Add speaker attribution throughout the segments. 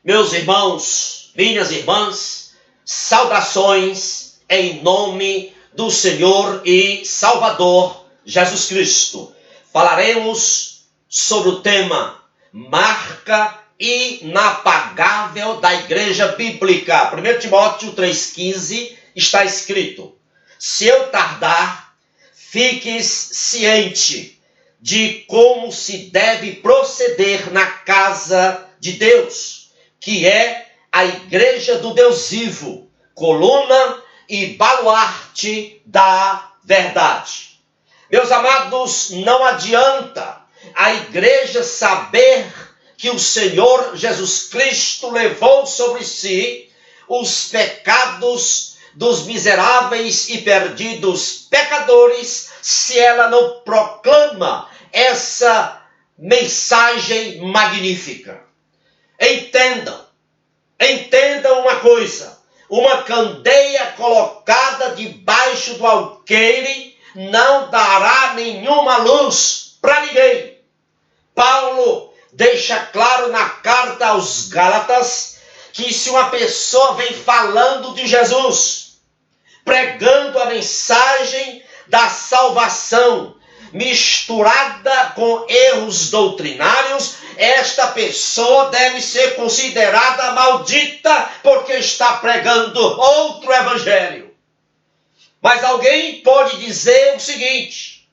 Speaker 1: Meus irmãos, minhas irmãs, saudações em nome do Senhor e Salvador Jesus Cristo. Falaremos sobre o tema marca inapagável da Igreja Bíblica. 1 Timóteo 3,15 está escrito: se eu tardar, fiques ciente de como se deve proceder na casa de Deus, que é a igreja do Deus vivo, coluna e baluarte da verdade. Meus amados, não adianta a igreja saber que o Senhor Jesus Cristo levou sobre si os pecados dos miseráveis e perdidos pecadores, se ela não proclama essa mensagem magnífica. Entendam uma coisa: uma candeia colocada debaixo do alqueire não dará nenhuma luz para ninguém. Paulo deixa claro na carta aos Gálatas que se uma pessoa vem falando de Jesus, pregando a mensagem da salvação, misturada com erros doutrinários, esta pessoa deve ser considerada maldita porque está pregando outro evangelho. Mas alguém pode dizer o seguinte: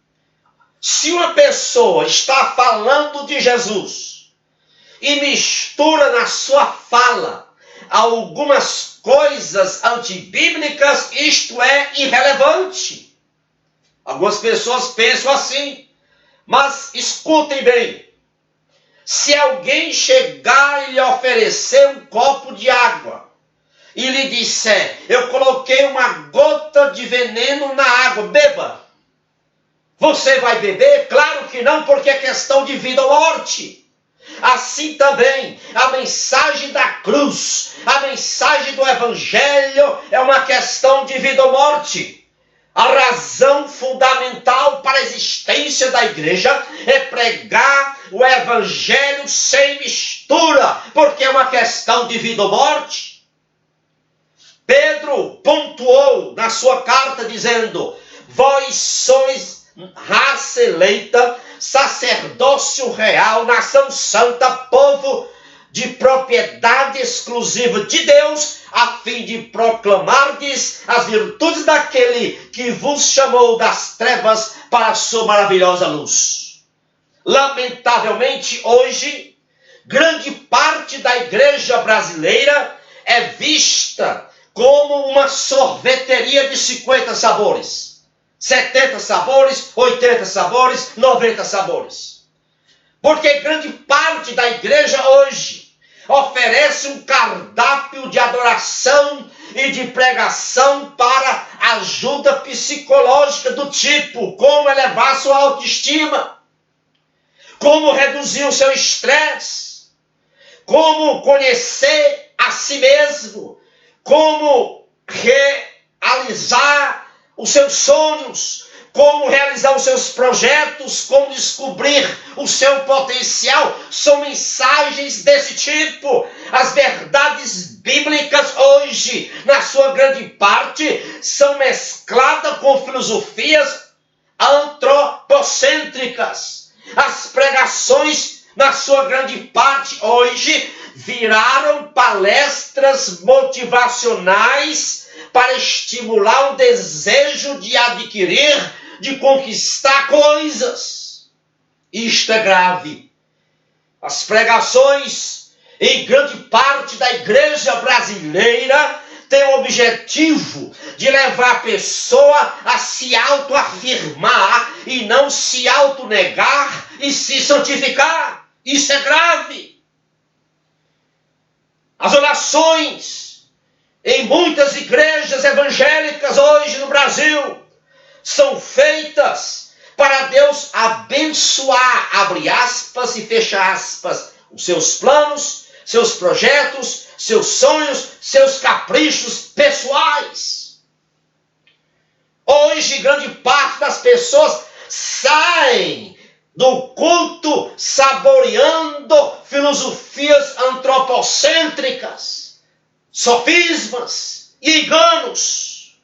Speaker 1: se uma pessoa está falando de Jesus e mistura na sua fala algumas coisas antibíblicas, isto é irrelevante. Algumas pessoas pensam assim, mas escutem bem: se alguém chegar e lhe oferecer um copo de água e lhe disser, eu coloquei uma gota de veneno na água, beba, você vai beber? Claro que não, porque é questão de vida ou morte. Assim também, a mensagem da cruz, a mensagem do evangelho é uma questão de vida ou morte. A razão fundamental para a existência da igreja é pregar o evangelho sem mistura, porque é uma questão de vida ou morte. Pedro pontuou na sua carta dizendo: vós sois raça eleita, sacerdócio real, nação santa, povo de propriedade exclusiva de Deus, a fim de proclamardes as virtudes daquele que vos chamou das trevas para a sua maravilhosa luz. Lamentavelmente, hoje, grande parte da igreja brasileira é vista como uma sorveteria de 50 sabores. 70 sabores, 80 sabores, 90 sabores. Porque grande parte da igreja hoje oferece um cardápio de adoração e de pregação para ajuda psicológica do tipo como elevar sua autoestima, como reduzir o seu estresse, como conhecer a si mesmo, como realizar os seus sonhos, como realizar os seus projetos, como descobrir o seu potencial. São mensagens desse tipo. As verdades bíblicas hoje, na sua grande parte, são mescladas com filosofias antropocêntricas. As pregações, na sua grande parte hoje, viraram palestras motivacionais para estimular o desejo de adquirir, de conquistar coisas. Isto é grave. As pregações em grande parte da igreja brasileira têm o objetivo de levar a pessoa a se autoafirmar e não se autonegar e se santificar. Isso é grave. As orações em muitas igrejas evangélicas hoje no Brasil são feitas para Deus abençoar, abre aspas e fecha aspas, os seus planos, seus projetos, seus sonhos, seus caprichos pessoais. Hoje, grande parte das pessoas saem do culto saboreando filosofias antropocêntricas egocêntricas, sofismas e enganos.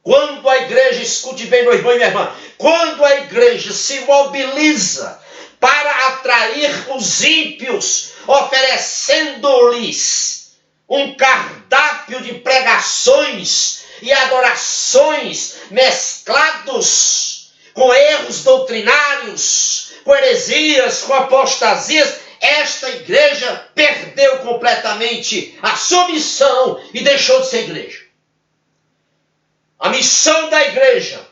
Speaker 1: Quando a igreja, escute bem, meu irmão e minha irmã, quando a igreja se mobiliza para atrair os ímpios, oferecendo-lhes um cardápio de pregações e adorações mesclados com erros doutrinários, com heresias, com apostasias, esta igreja perdeu completamente a sua missão e deixou de ser igreja. A missão da igreja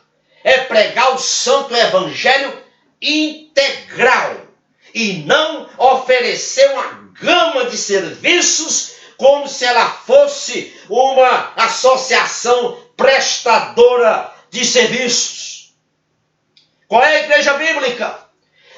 Speaker 1: é pregar o santo evangelho integral e não oferecer uma gama de serviços como se ela fosse uma associação prestadora de serviços. Qual é a igreja bíblica?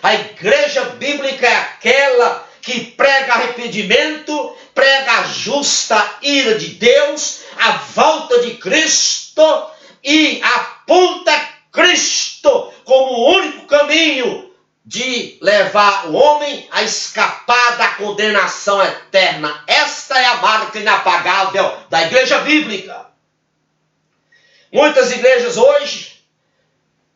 Speaker 1: A igreja bíblica é aquela que prega arrependimento, prega a justa ira de Deus, a volta de Cristo e aponta Cristo como o único caminho de levar o homem a escapar da condenação eterna. Esta é a marca inapagável da igreja bíblica. Muitas igrejas hoje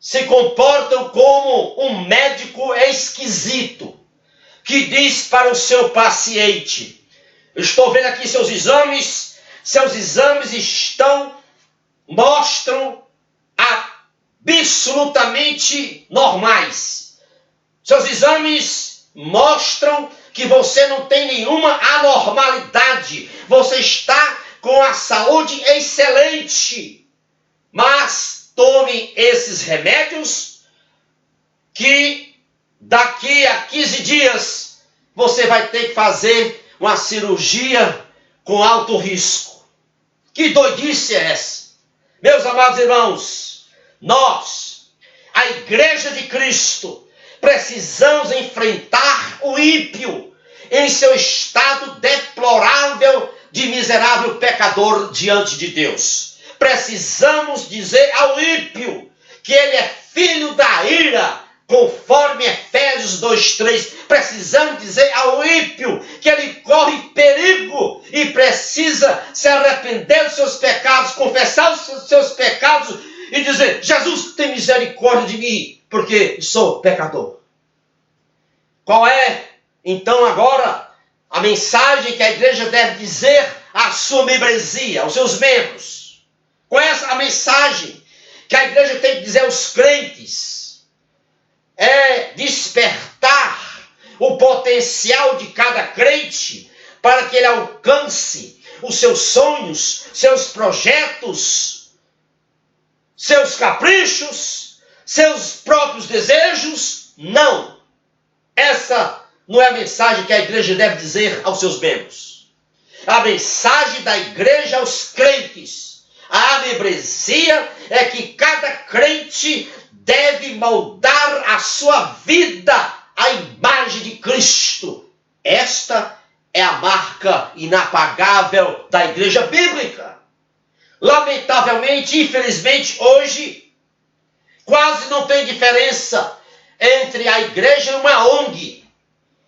Speaker 1: se comportam como um médico esquisito, que diz para o seu paciente: estou vendo aqui seus exames mostram absolutamente normais. Seus exames mostram que você não tem nenhuma anormalidade. Você está com a saúde excelente. Mas tome esses remédios que daqui a 15 dias você vai ter que fazer uma cirurgia com alto risco. Que doidice é essa? Meus amados irmãos, nós, a igreja de Cristo, precisamos enfrentar o ímpio em seu estado deplorável de miserável pecador diante de Deus. Precisamos dizer ao ímpio que ele é filho da ira, conforme Efésios 2:3. Precisamos dizer ao ímpio que ele corre perigo e precisa se arrepender dos seus pecados, confessar os seus pecados e dizer: Jesus, tem misericórdia de mim, porque sou pecador. Qual é, então, agora a mensagem que a igreja deve dizer à sua membresia, aos seus membros? Qual é a mensagem que a igreja tem que dizer aos crentes? É despertar o potencial de cada crente para que ele alcance os seus sonhos, seus projetos, seus caprichos, seus próprios desejos? Não. Essa não é a mensagem que a igreja deve dizer aos seus membros. A mensagem da igreja aos crentes, a membresia, é que cada crente deve moldar a sua vida à imagem de Cristo. Esta é a marca inapagável da igreja bíblica. Lamentavelmente, infelizmente, hoje, quase não tem diferença entre a igreja e uma ONG,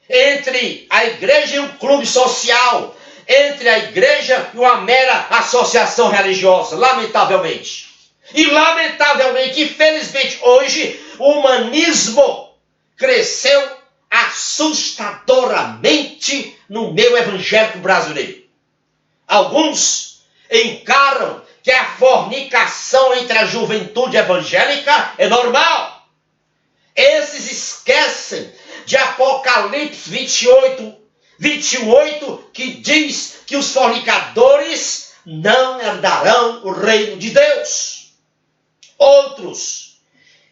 Speaker 1: entre a igreja e um clube social, entre a igreja e uma mera associação religiosa, lamentavelmente. E lamentavelmente, infelizmente, hoje, o humanismo cresceu assustadoramente no meio evangélico brasileiro. Alguns encaram que a fornicação entre a juventude evangélica é normal. Esses esquecem de Apocalipse 21:8, que diz que os fornicadores não herdarão o reino de Deus. Outros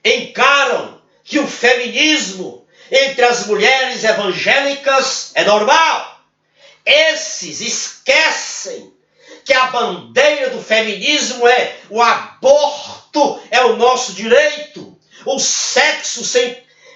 Speaker 1: encaram que o feminismo entre as mulheres evangélicas é normal. Esses esquecem que a bandeira do feminismo é o aborto, é o nosso direito. O sexo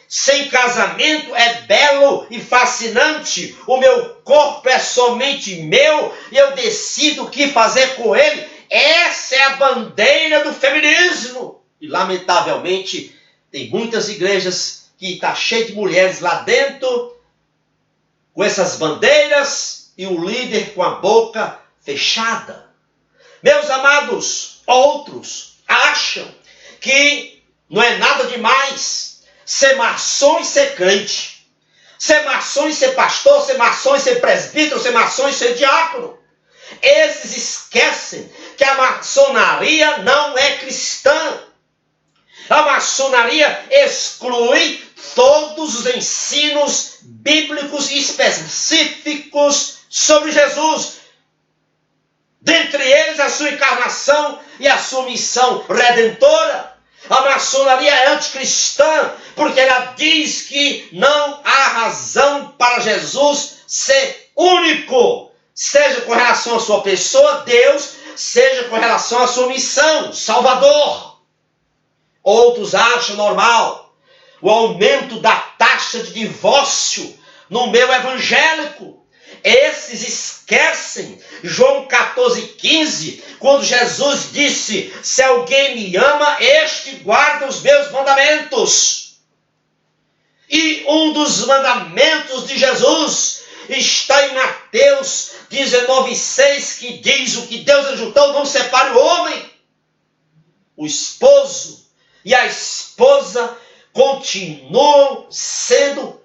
Speaker 1: sem casamento é belo e fascinante. O meu corpo é somente meu e eu decido o que fazer com ele. Essa é a bandeira do feminismo. E, lamentavelmente, tem muitas igrejas que estão cheias de mulheres lá dentro, com essas bandeiras, e o líder com a boca fechada. Meus amados, outros acham que não é nada demais ser maçom e ser crente. Ser maçom e ser pastor, ser maçom e ser presbítero, ser maçom e ser diácono. Esses esquecem que a maçonaria não é cristã. A maçonaria exclui todos os ensinos bíblicos específicos sobre Jesus. Dentre eles, a sua encarnação e a sua missão redentora. A maçonaria é anticristã, porque ela diz que não há razão para Jesus ser único, seja com relação à sua pessoa, Deus, seja com relação à sua missão, Salvador. Outros acham normal o aumento da taxa de divórcio no meio evangélico. Esses esquecem João 14,15, quando Jesus disse: se alguém me ama, este guarda os meus mandamentos. E um dos mandamentos de Jesus está em Mateus 19,6, que diz: o que Deus ajuntou, não separe o homem. O esposo e a esposa continuam sendo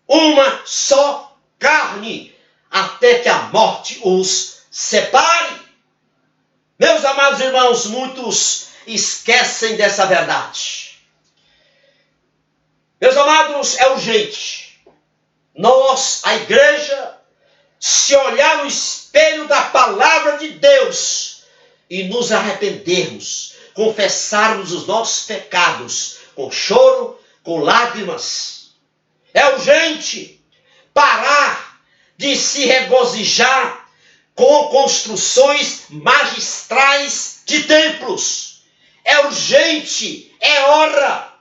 Speaker 1: uma só carne, até que a morte os separe. Meus amados irmãos, muitos esquecem dessa verdade. Meus amados, é urgente nós, a igreja, se olhar no espelho da palavra de Deus e nos arrependermos, confessarmos os nossos pecados com choro, com lágrimas. É urgente parar de se regozijar com construções magistrais de templos. É urgente, é hora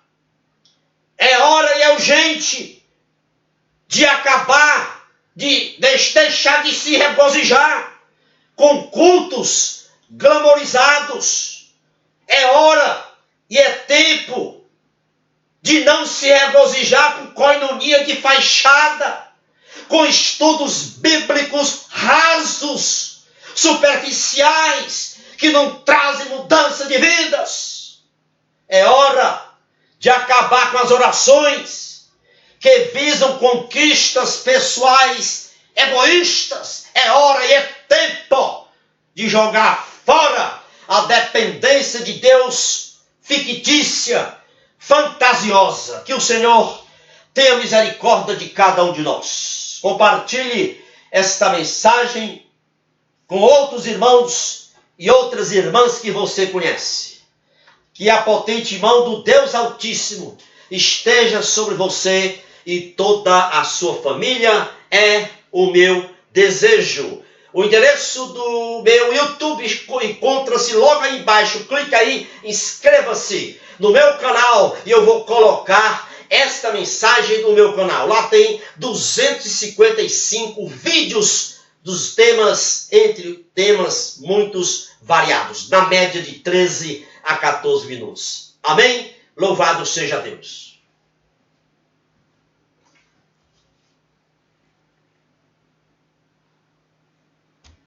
Speaker 1: e é urgente de acabar, de deixar de se regozijar com cultos glamorizados. É hora e é tempo de não se regozijar com coinonia de fachada, com estudos bíblicos rasos, superficiais, que não trazem mudança de vidas. É hora de acabar com as orações que visam conquistas pessoais egoístas. É hora e é tempo de jogar fora a dependência de Deus fictícia, fantasiosa. Que o Senhor tenha misericórdia de cada um de nós. Compartilhe esta mensagem com outros irmãos e outras irmãs que você conhece. Que a potente mão do Deus Altíssimo esteja sobre você e toda a sua família, é o meu desejo. O endereço do meu YouTube encontra-se logo aí embaixo. Clica aí, inscreva-se no meu canal e eu vou colocar esta mensagem no meu canal. Lá tem 255 vídeos dos temas, entre temas muitos variados, na média de 13 a 14 minutos. Amém? Louvado seja Deus.